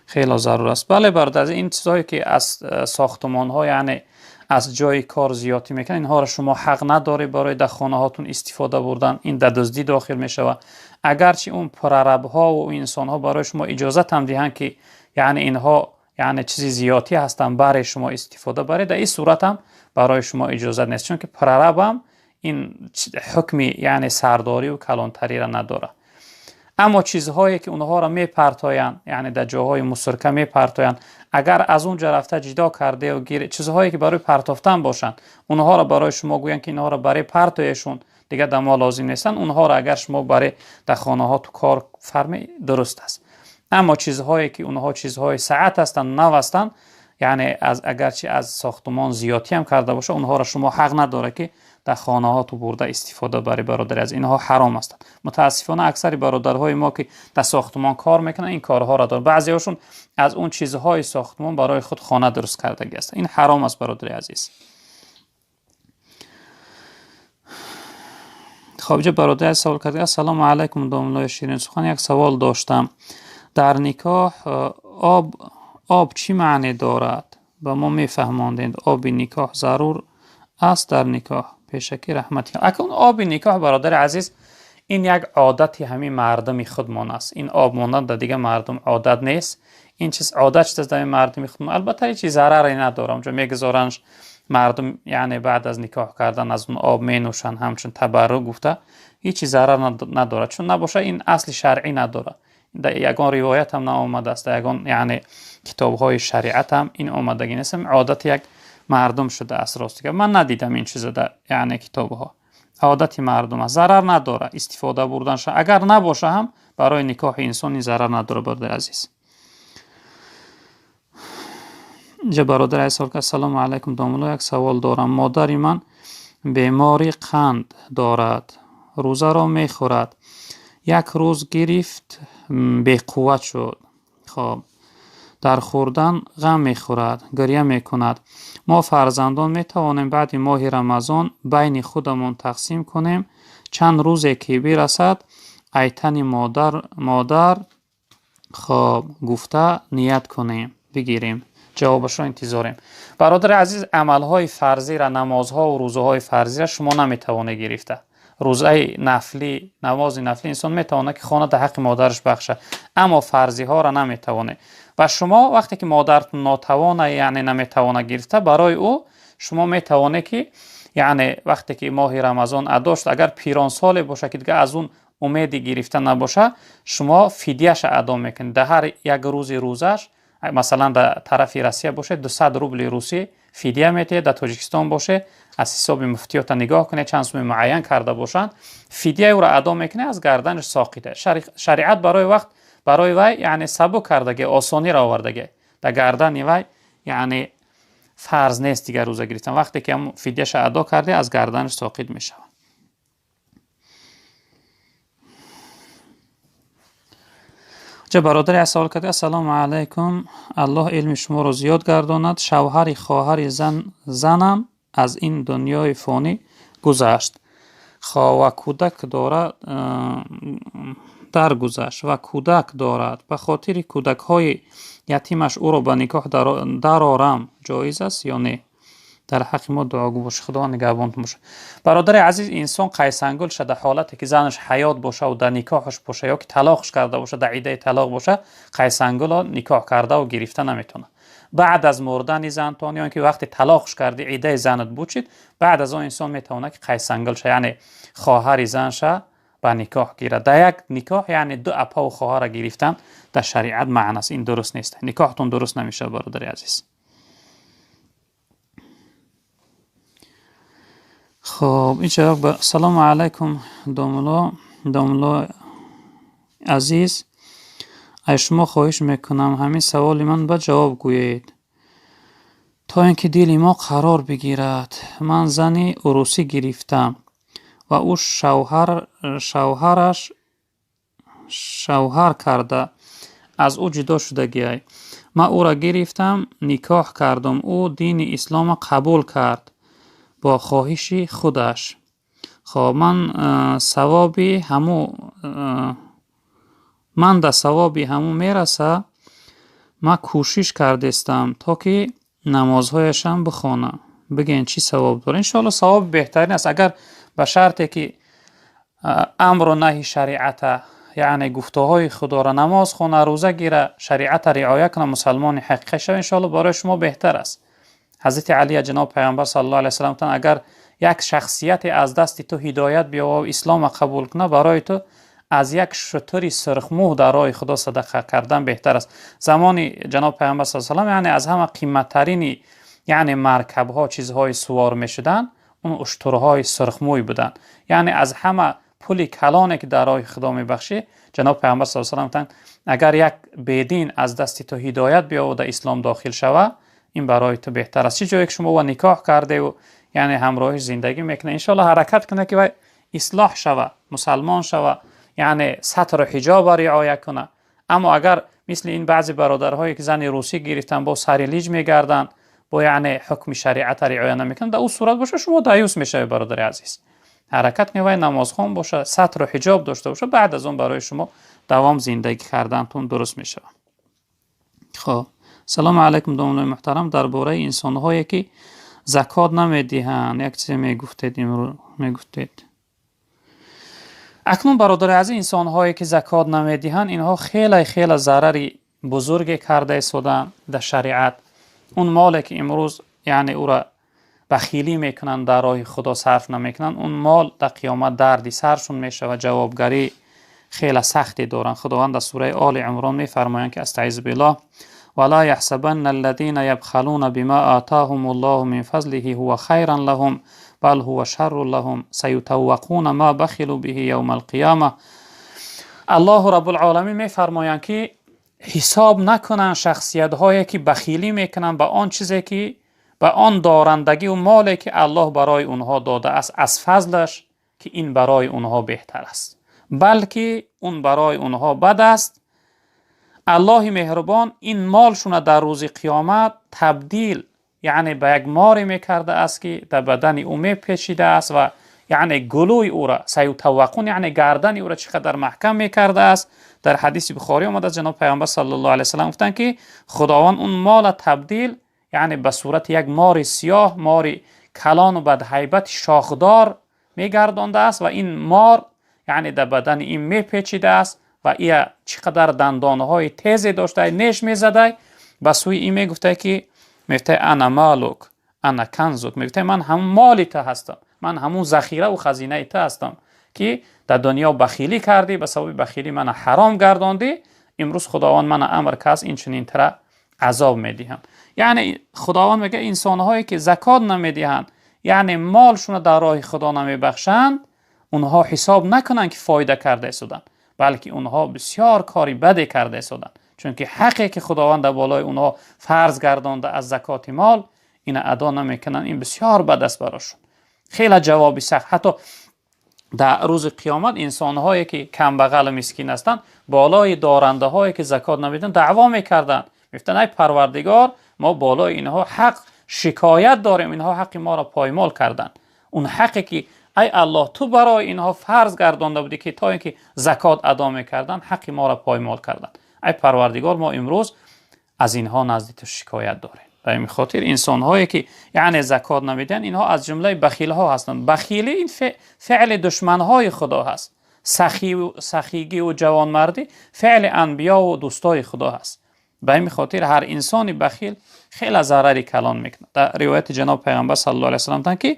خیلی ضرور است. بله برادر، این چیزایی که از ساختمان ها یعنی از جای کار زیادی میکنن، اینها را شما حق نداری برای در خانه هاتون استفاده بردن. این در دزدی داخل میشوه. اگرچه اون پرعرب ها و انسان ها برای شما اجازت هم دهند که یعنی اینها یعنی چیزی زیادی هستن برای شما استفاده برای، در این صورت هم برای شما اجازه نیست، چون که پرعرب هم این حکمی یعنی سرداری و کلانتری را نداره. اما چیزهایی که اونها را میپرتاین یعنی در جاهای مسرکه میپرتاین، اگر از اونجا رفته جدا کرده و چیزهایی که برای پرتافتن باشن اونها را برای شما گوین که اینها را برای پرتایشون دیگه در ما لازم نیستن، اونها را اگر شما برای در خانه ها تو کار فرمی درست است. اما چیزهایی که اونها چیزهای ساعت هستن نو هستن، یعنی اگرچه از ساختمان زیادی هم کرده باشه، اونها را شما حق نداره که در خانه ها تو برده استفاده برای برادر. از اینها حرام است. متاسفانه اکثر برادرهای ما که در ساختمان کار میکنن این کارها را دارن. بعضی هاشون از اون چیزهای ساختمان برای خود خانه درست کردگی است. این حرام است برادر عزیز. خب اینجا برادر سوال کرده: سلام علیکم داملای شیرین سخن، یک سوال داشتم. در نکاح آب چی معنی دارد؟ به ما میفهماندید آب نکاح ضرور است در نکاح؟ پیشکی رحمتی. اکنون آب نکاح برادر عزیز این یک عادتی همین مردم خودمان است. این آب ماندن در دیگه مردم عادت نیست. این چیز عادت شده در مردم خودمان. البته هیچ ضرری نداره. اونجا میگذارنش مردم یعنی بعد از نکاح کردن از اون آب می نوشن همچون تبرک گفته، هیچ ضرر نداره، چون نباشه این اصل شرعی نداره. در یگان روایت هم آمده است، در یگان یعنی کتاب های شریعت هم این آمدگی نیست. عادت یک مردم شده است. راست که من ندیدم این چیز در یعنی کتاب ها. عادت مردم است، ضرر نداره استفاده بردنش. اگر نباشه هم برای نکاح انسانی ضرر نداره برادر عزیز. اینجا برادر عزیز که سلام علیکم داملا، یک سوال دارم. مادر من بیماری قند دارد، روزه را میخورد. یک روز گرفت به قوت شد. خب در خوردن غم میخورد، گریه میکند. ما فرزندان میتوانیم بعد ماه رمضان بین خودمون تقسیم کنیم، چند روزی که برسد ایتن مادر خب گفته نیت کنیم بگیریم؟ جوابش را انتظاریم. برادر عزیز، عملهای فرضی را، نمازها و روزهای فرضی را شما نمیتوانه گرفته. روزه نفلی، نماز نفلی انسان میتونه که خانه در حق مادرش بخشه، اما فرضی ها را نمیتونه. و شما وقتی که مادرتون ناتوانه یعنی نمیتونه گرفته، برای او شما میتونه که یعنی وقتی که ماه رمضان اداشت، اگر پیران سال باشه که دیگه از اون امیدی گرفته نباشه، شما فدیهش ادا میکنید. در هر یک روز روزش مثلا در طرف روسیه باشه 200 روبل روسی فدیه میده، در تاجیکستان باشه از حساب مفتیات نگاه کنه چند سوم معین کرده باشن، فدیه او را ادا میکنه، از گردنش ساقطه. شریعت برای وی یعنی سبک کردگی، آسانی را آوردگی. در گردن وی یعنی فرض نیست دیگر روزه گرفتن. وقتی که هم فدیهش ادا کرده از گردنش ساقط می شود. چه برادری از سوال کرده السلام علیکم، الله علم شما رو زیاد گرداند. شوهر خواهر زنم از این دنیای فانی گذشت. و کودک دارد درگذشت و کودک دارد. به خاطر کودک های یتیمش او را به نکاح درآرم جایز است یا نه؟ در حق ما دعاگو باشه، خدا نگهبانتون باشه. برادر عزیز، انسان قیسنگل شده حالتی که زنش حیات باشه و در نکاحش باشه یا که طلاقش کرده باشه، در عده طلاق باشه، قیسنگل نکاح کرده و گرفته نمیتونه. بعد از مردن زن تا یا که وقتی طلاقش کردی عده زنت بوچید، بعد از اون انسان میتونه که قیسنگل شه، یعنی خواهر زنش به نکاح گیره. در یک نکاح یعنی دو اپا و خواهر گرفتن در شریعت معنی است. این درست نیست، نکاحتون درست نمیشه برادر عزیز. خب این جواب سلام علیکم دوملو عزیز، از شما خواهش میکنم همین سوال من به جواب گویید تا اینکه دل ما قرار بگیرد. من زنی عروسی گرفتم و او شوهر کرده از او جدا شدگی. من او را گرفتم نکاح کردم، او دین اسلام قبول کرد با خواهش خودش. خب من در ثوابی همو میرسه. من کوشش کردستم تا که نمازهایشم بخوانم. بگین چی ثواب داره؟ انشاءالله ثواب بهترین است اگر به شرطی که امر و نهی شریعت، یعنی گفته های خدا را نماز خونه، روزه گیره، شریعت رعایت کنه، مسلمان حقیقی شوه، انشاءالله برای شما بهتر است. حضرت علی جناب پیامبر صلی الله علیه و سلم اگر یک شخصیت از دست تو هدایت بیا و اسلام قبول کنه، برای تو از یک شتر سرخمو در راه خدا صدقه کردن بهتر است. زمان جناب پیامبر صلی الله علیه و سلم یعنی از همه قیمت ترین یعنی مرکب ها چیزهای سوار می شدن اون اشترهای سرخموی بودن. یعنی از همه پول کلانی که در راه خدا می بخشی، جناب پیامبر صلی الله علیه و سلم اگر یک بدین از دست تو هدایت بیا و در اسلام داخل شوه، این برای تو بهتر است. چه جایی که شما و نکاح کرده و یعنی همراهش زندگی میکنه، انشالله حرکت کنه که وای اصلاح شوه، مسلمان شوه، یعنی ستر و حجاب رعایت کنه. اما اگر مثل این بعضی برادرهایی که زن روسی گرفتن با سریلیج میگردن، با یعنی حکم شریعت رعایت نمیکنن، در اون صورت باشه شما دایوس میشه برادر عزیز. حرکت کنه، نمازخوان باشه، ستر و حجاب داشته باشه، بعد از اون برای شما دوام زندگی کردنتون درست میشه. خب سلام علیکم دوستان محترم، درباره انسان‌هایی که زکات نمیدهند یک چیزی میگفتید. اکنون برادر از انسان‌هایی که زکات نمیدهند، اینها خیلی ضرر بزرگی کرده شدن در شریعت. اون مالی که امروز یعنی او را بخیلی میکنن، در راه خدا صرف نمیکنن، اون مال در قیامت دردی سرشون میشه و جوابگری خیلی سختی دارن. خداوند در سوره آل عمران میفرمایند که استعیذ بالله ولا يحسبن الذين يبخلون بما آتاهم الله من فضله هو خيرا لهم بل هو شر لهم سيطوقون ما بخلوا به يوم القيامه. الله رب العالمین میفرمایند که حساب نکنن شخصیت هایی که بخیلی میکنن به آن چیزی که به آن دارندگی و مالی که الله برای اونها داده است از فضلش، که این برای اونها بهتر است، بلکه اون برای اونها بد است. الله مهربان این مالشون در روز قیامت تبدیل یعنی به یک ماری میکرده است که در بدن او میپیچیده است و یعنی گلوی او را سیطوقون یعنی گردن او را چقدر محکم میکرده است. در حدیث بخاری آمده از جناب پیامبر صلی الله علیه و سلم گفتند که خداوند اون مال تبدیل یعنی به صورت یک مار سیاه، مار کلان و بدهیبت شاخدار میگردانده است و این مار یعنی در بدن این میپیچیده است و این چقدر دندانهای تیزی داشته، نیش میزده، به سوی این میگفته که میگفته انا مالک انا کنزک، میگفته من همون مالی تو هستم، من همون ذخیره و خزینه تو هستم که در دنیا بخیلی کردی، به سبب بخیلی من حرام گرداندی، امروز خداوند من امر کس این چنین تر عذاب میدهم. یعنی خداوند میگه انسانهایی که زکات نمیدهند یعنی مالشون در راه خدا نمیبخشند، اونها حساب نکنن که فایده کرده شدن، بلکه اونها بسیار کاری بده کرده شدن، چون که حقی که خداوند در بالای اونها فرض گردانده از زکات مال، این ادا نمیکنن، این بسیار بد است براشون. خیلی جوابی سخت. حتی در روز قیامت انسان هایی که کم بغل مسکین هستند بالای دارنده هایی که زکات نمیدن دعوا میکردن، میگفتن ای پروردگار ما بالای اینها حق شکایت داریم، اینها حق ما را پایمال کردن. اون حقی که ای الله تو برای اینها فرض گردانده بودی که تا اینکه زکات ادا میکردن حق ما را پایمال کردن، ای پروردگار ما امروز از اینها نزد تو شکایت داریم. به این خاطر انسان هایی که یعنی زکات نمیدن اینها از جمله بخیل ها هستند. بخیلی این فعل دشمن های خدا هست. سخیگی و جوانمردی فعل انبیا و دوستای خدا هست. به این خاطر هر انسانی بخیل خیلی ضرری کلان میکنه. در روایت جناب پیغمبر صلی الله علیه و سلم که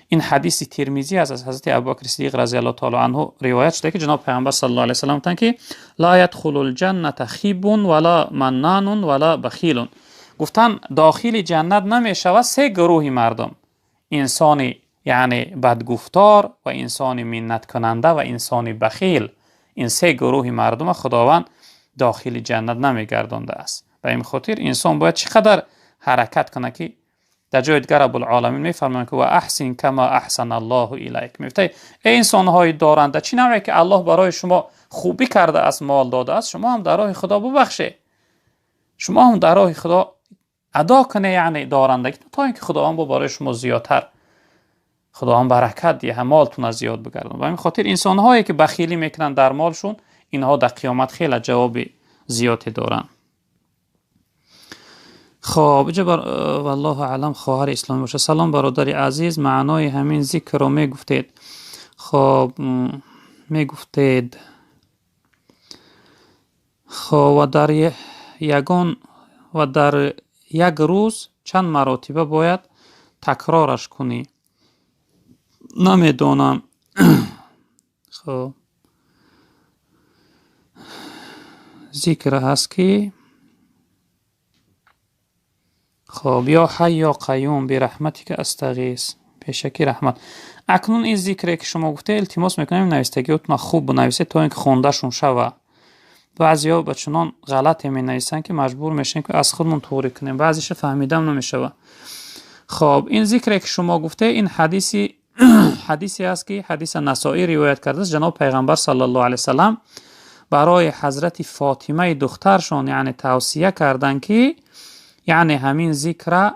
این حدیث ترمذی از حضرت ابوبکر صدیق رضی الله تعالی عنه روایت شده که جناب پیغمبر صلی الله علیه و سلم که لا يدخل الجنه خیب ولا منان ولا بخیل، گفتن داخل جنت نمیشود سه گروه مردم، انسانی یعنی بدگفتار و انسانی منت کننده و انسانی بخیل. این سه گروه مردم خداوند داخل جنت نمیگردانده است. به این خاطر انسان باید چقدر حرکت کنه که در جای دیگر رب العالمین میفرماید که و احسن کما احسن الله الیک، میگه ای انسان های دارنده چی نمیگه که الله برای شما خوبی کرده است، مال داده است، شما هم در راه خدا ببخشه، شما هم در راه خدا ادا کنه، یعنی دارندگی تا اینکه خداوند برای شما زیادتر خداوند برکت دیه، مالتون از زیاد بگردن. و این خاطر انسان هایی که بخیلی میکنن در مالشون اینها در قیامت خیلی جواب زیادی دارن. خب والله اعلم خواهر اسلامی باشه. سلام برادر عزیز، معنای همین ذکر رو میگفتید. خب میگفتید خب و در یک روز چند مرتبه باید تکرارش کنی؟ نمیدونم. خب ذکر هست که خب یا حی یا قیوم برحمتی که استغیث، پیشکی رحمت. اکنون این ذکری که شما گفته التماس میکنیم نویستگیتون خوب بنویسید تا اینکه خوندهشون شوه. بعضیا به چنان غلط می نویسن که مجبور میشین که از خودمون توری کنیم، بعضیش فهمیدم نمیشه. خب این ذکری که شما گفته این حدیثی است که حدیث نسائی روایت کرده است. جناب پیغمبر صلی الله علیه وسلم برای حضرت فاطمه دخترشون یعنی توصیه کردن که یعنی همین ذکر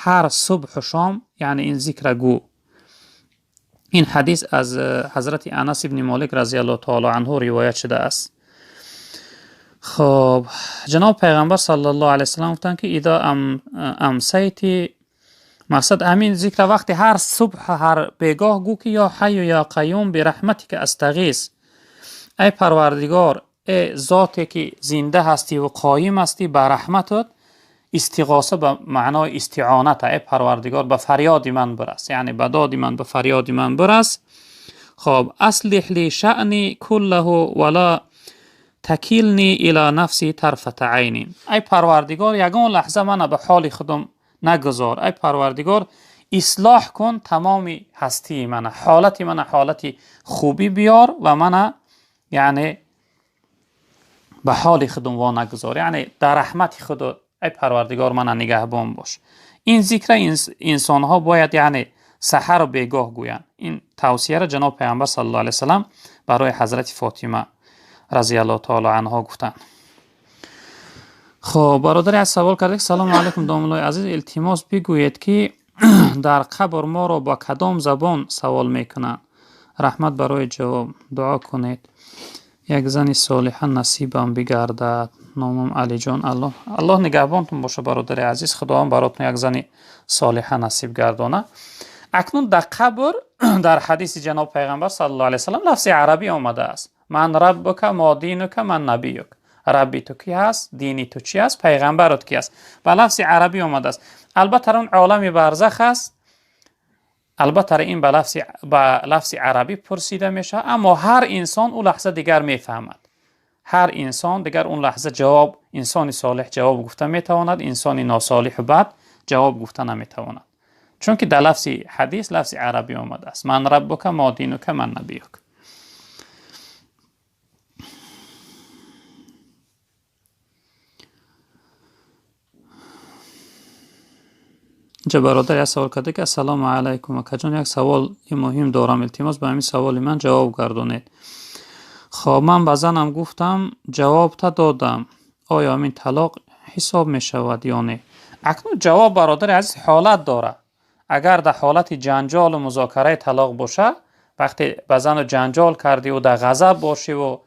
هر صبح و شام یعنی این ذکر گو. این حدیث از حضرت انس بن مالک رضی الله تعالی عنه روایت شده است. خب جناب پیغمبر صلی الله علیه وسلم گفتن که اذا امسیتی، مقصد همین ذکر وقتی هر صبح هر بیگاه گو که یا حی یا قیوم برحمتک استغیث، ای پروردگار ای ذاتی که زنده هستی و قایم هستی به رحمتت استغاثه به معنای استعانت، ای پروردگار به فریاد من برس، یعنی به داد من به فریاد من برس. خب اصلح لی شأنی کله ولا تکیلنی الی نفسی طرفة عین، ای پروردگار یگان لحظه من به حال خودم نگذار، ای پروردگار اصلاح کن تمام هستی من، حالت من حالت خوبی بیار و من یعنی به حال خودم وا نگذار، یعنی در رحمت خود ای پروردگار من نگهبان باش. این ذکر انسان ها باید یعنی سحر و بیگاه گویند. این توصیه را جناب پیامبر صلی الله علیه و سلم برای حضرت فاطمه رضی الله تعالی عنها گفتند. خب برادر از سوال کرده سلام علیکم داملای عزیز، التماس بگویید که در قبر ما را با کدام زبان سوال میکنند؟ رحمت برای جواب دعا کنید. یک زن صالحه نصیبم بگردد. نامم علی جان. الله نگهبانتون باشه برادر عزیز، خدا هم براتون یک زن صالحه نصیب گردانه. اکنون در قبر در حدیث جناب پیغمبر صلی الله علیه و سلم لفظ عربی آمده است. من ربک ما دینک من نبیک، ربی تو کی هست، دینی تو چی است، پیغمبرت کی است. با لفظ عربی آمده است. البته اون عالم برزخ است، البته این به لفظ عربی پرسیده میشه، اما هر انسان اون لحظه دیگر میفهمد. هر انسان دیگر اون لحظه جواب، انسان صالح جواب گفته میتواند، انسان ناصالح بد جواب گفته نمیتواند، چون که در لفظ حدیث لفظ عربی آمده است. من ربک ما دینک من نبیک. اینجا برادر یک سوال کرده که السلام علیکم کجان، یک سوال مهم دارم، التماس به همین سوال من جواب گردانید. خب من به زنم گفتم جواب تا دادم، آیا همین طلاق حساب می شود یا نه؟ اکنون جواب برادر عزیز حالت داره. اگر در حالت جنجال و مذاکره طلاق باشه، وقتی به زن جنجال کردی و در غضب باشی و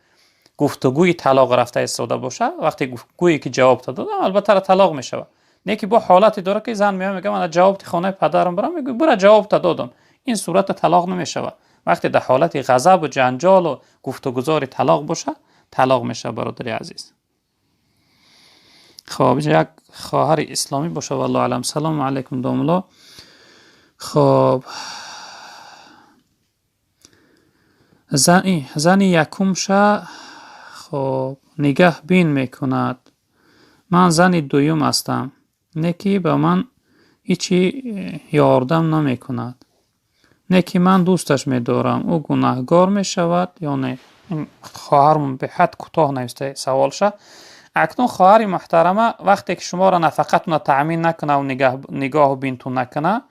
گفتگوی طلاق رفته استفاده باشه، وقتی گویی که جواب تا دادم البته طلاق می شود. نه که با حالتی داره که زن میگه من جواب خانه پدرم برام، میگه برو جواب تا دادم، این صورت طلاق نمی شود. وقتی در حالت غضب و جنجال و گفتگوزار طلاق باشه طلاق میشه برادر عزیز. خب یک خواهر اسلامی باشه والله علم. سلام علیکم دوملا. خب زنی یکم شه خب نگه بین میکند، من زنی دویم هستم، نکی به من هیچی یاردم نمی کند، نکی من دوستش می دارم، او گناهگار می شود یا نه؟ این خواهرمون به حد کوتاه نوشته سوالشه. اکنون خواهر محترمه وقتی که شما را نفقتون تأمین نکنه و نگاه و بینتون نکنه،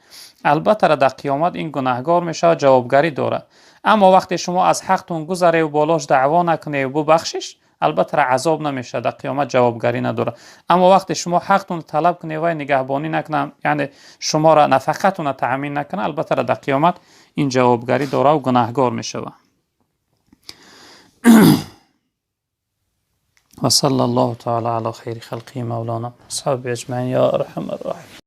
البته در قیامت این گناهگار میشه و جوابگری داره. اما وقتی شما از حقتون گذره و بالاش دعوا نکنه و ببخشش، البته عذاب نمیشه، در قیامت جوابگری نداره. اما وقتی شما حقتون طلب کنه و نگهبانی نکنه، یعنی شما را نفقتون تأمین نکنه، البته در قیامت این جوابگری داره و گناهگار میشه. وصلى الله تعالى على خير خلقه مولانا أصحابه أجمعين يا أرحم الراحمين.